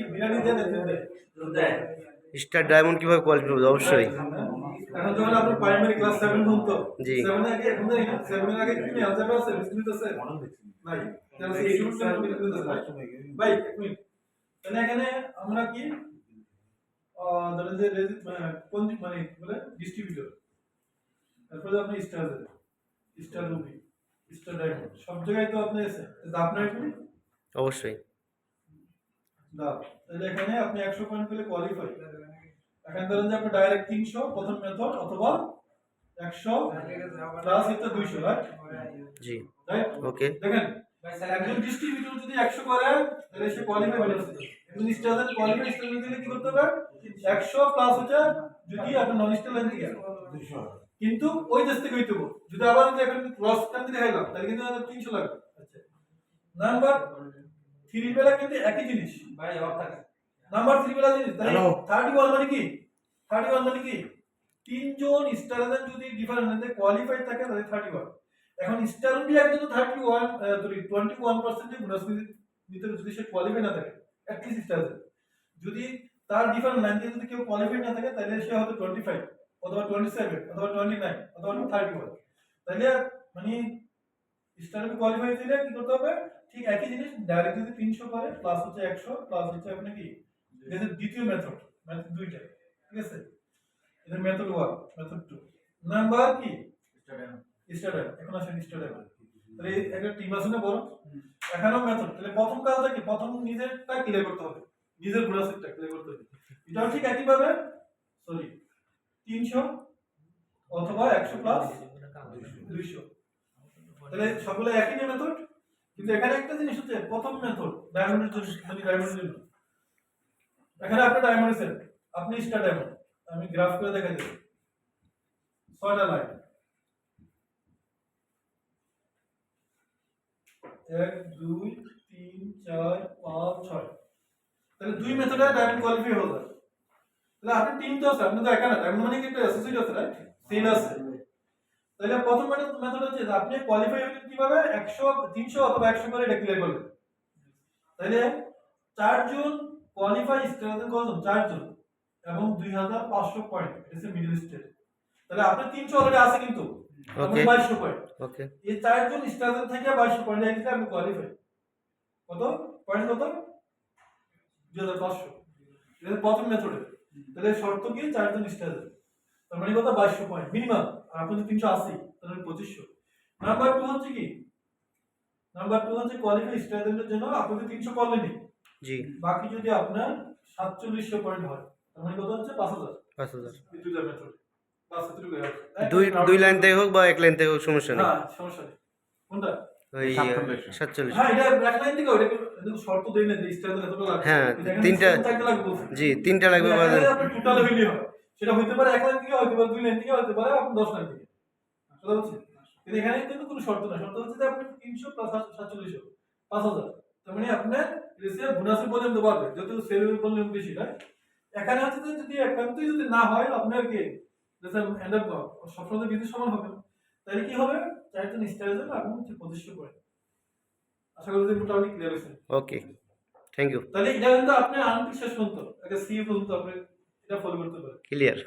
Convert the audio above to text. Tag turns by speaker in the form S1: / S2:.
S1: বিরিয়ানি দেন দেয়।
S2: Star diamond কিভাবে quality হবে? অবশ্যই।
S1: এখন যখন আপনার প্রাইমারি ক্লাস 7 পর্যন্ত
S2: জি
S1: 7 এর আগে এখন দেখেন 7 এর আগে কি অ্যালজেব্রা আছে বিস্মিত আছে ভাই তাহলে এই টুলস এর বিস্মিত আছে ভাই এক মিনিট তাহলে এখানে আমরা কি ধরেন যে কোন মানে বলে ডিস্ট্রিবিউটর তারপরে আপনি স্টার রুবি স্টার ডায়মন্ড সব জায়গায় তো আপনি আছে আপনার কি
S2: অবশ্যই।
S1: না তাহলে এখানে আপনি 100 পয়েন্ট পেলে কোয়ালিফাই এখন ধরেন যে আপনি ডাইরেক্ট 300 প্রথম মেথড অথবা 100 প্লাস এটা 200 রাইট
S2: জি
S1: রাইট
S2: ওকে।
S1: দেখেন একজন ডিস্ট্রিবিউটর যদি 100 করে তাহলে সে কোয়ালিফাই হয়ে যাবে একজন স্টার কোয়ালিফাই স্টার দিলে কি করতে হবে 100 প্লাস হচ্ছে যদি আপনি নন স্টার লাইন থেকে 200 কিন্তু ওই দেশ থেকে হইতো যদি আবার যদি এখন ক্রস কান দিয়ে দেখাইলাম তাহলে কিন্তু 300 লাগবে আচ্ছা নাম্বার 3 বেলা কিন্তু একই জিনিস ভাই অফ থাকে নাম্বার 3 বেলা জিনিস তাহলে 31 মানে কি 31 মানে কি তিনজন স্টারদের যদি ডিফারেন্সে কোয়ালিফাই থাকে তাহলে 31 এখন স্টার রুবি একজন 31 সরি 21% এ বোনাস নিতে যদি সে কোয়ালিফাই না থাকে অ্যাট লিস্ট স্টার যদি তার ডিফারেন্স 90 যদি কেউ কোয়ালিফাই না থাকে তাহলে সে হয়তো 25 অথবা 27 অথবা 29 অথবা 31 তাহলে মানে স্টার রুবি কোয়ালিফাই হইলে কি করতে হবে ঠিক একই জিনিস ডাইরেক্ট যদি 300 করে প্লাস হচ্ছে 100 প্লাস হচ্ছে আপনি কি এটা দ্বিতীয় মেথড মেথড দুইটা ঠিক আছে এটা মেথড 1 মেথড 2 নাম্বার কি স্টাডার এখন আসেন স্টাডার তাহলে একটা টিম আছে না বড় এখানেও মেথড তাহলে প্রথম কাজটা কি প্রথম নিজেরটা ক্লিয়ার করতে হবে নিজের ব্রাউজারটা ক্লিয়ার করতে হবে এটাও ঠিক একই ভাবে সরি 300 অথবা 100 প্লাস 200 তাহলে সবগুলো একই মেথড কিন্তু এখানে একটা জিনিস হচ্ছে প্রথম মেথড ডায়মন্ডের জন্য মানে ডায়মন্ডের জন্য এখানে আপনি ডায়মন্ড আছেন আপনি স্টার ডায়মন্ড আমি গ্রাফ করে দেখাই দেব 6টা লাইন 1 2 3 4 5 6 তাহলে দুই মেথডে ডায়মন্ড কোয়ালিফাই হলো তাহলে আপনি টিম তো আছে আপনি তো একা না ডায়মন্ড মানে কি একটা অ্যাসোসিয়েট আছে রাইট সেল আছে তাহলে প্রথম মেথড হচ্ছে যে আপনি কোয়ালিফাই হলেন কিভাবে 100 300 অথবা 100 করে এটা ক্লিয়ার করলেন তাহলে চারজন কোয়ালিফাই স্টারদের কতজন চারজন এবং 2500 পয়েন্ট এটা হচ্ছে মিডল স্টেট তাহলে আপনি 300 অলরেডি আছে কিন্তু
S2: ওকে
S1: 2200 পয়েন্ট
S2: ওকে।
S1: এই চারজন স্টারদের থেকে 2200 পয়েন্ট এটা আমি কোয়ালিফাই কত পয়েন্ট কত 2500 এটা প্রথম মেথডে তাহলে শর্ত কি চারজন স্টারদের তার মানে কত 2200 পয়েন্ট মিনিমাম আর আপনি যদি 380 তাহলে 2500 নাম্বার 2 হচ্ছে কি নাম্বার 2 হচ্ছে কোয়ালিফাই স্টারদের জন্য আপনি 300 করলেনই
S2: জি
S1: বাকি যদি আপনার 4700 পয়েন্ট হয় তার মানে কত হচ্ছে 5000
S2: 5000
S1: এই দুইটা মেথড বাস এতটুকু হয়ে গেছে
S2: দুই লাইন থেকে হোক বা এক লাইন থেকে হোক সমস্যা নেই।
S1: হ্যাঁ সমস্যা নেই কোনটা
S2: ওই 47।
S1: হ্যাঁ এটা এক লাইন থেকে ওটা কিন্তু শর্ত দেই না যে স্টারদের এতটা লাগবে
S2: হ্যাঁ তিনটা
S1: লাগবে
S2: জি তিনটা লাগবে বা
S1: আপনি টোটাল হইলি হয় সেটা হইতে পারে এক লাইন থেকে হইতে পারে দুই লাইন থেকে হইতে পারে আপনি 10 লাইন থেকে কথা বলছেন কিন্তু এখানে কিন্তু কোনো শর্ত না শর্ত হচ্ছে যে আপনি 300 প্লাস 4700 5000 তার মানে আপনার রিসিভ বোনাসের পর্যন্ত পারবে যত সেলের ভলিউম বেশি না এখানে হচ্ছে যে যদি একান্তই যদি না হয় আপনার কি যেমন এন্ড আপ সবসময় বিদ্যুৎ সমান হবে না তাহলে কি হবে চারজন স্টারের জন্য আপনি 2500 করে আশা করি যে মোটামুটি ক্লিয়ার হয়েছে
S2: ওকে থ্যাংক ইউ
S1: তাহলে এটা কিন্তু আপনি আনটি শেষ পর্যন্ত একটা সি পর্যন্ত আপনি এটা ফলো করতে পারেন
S2: ক্লিয়ার।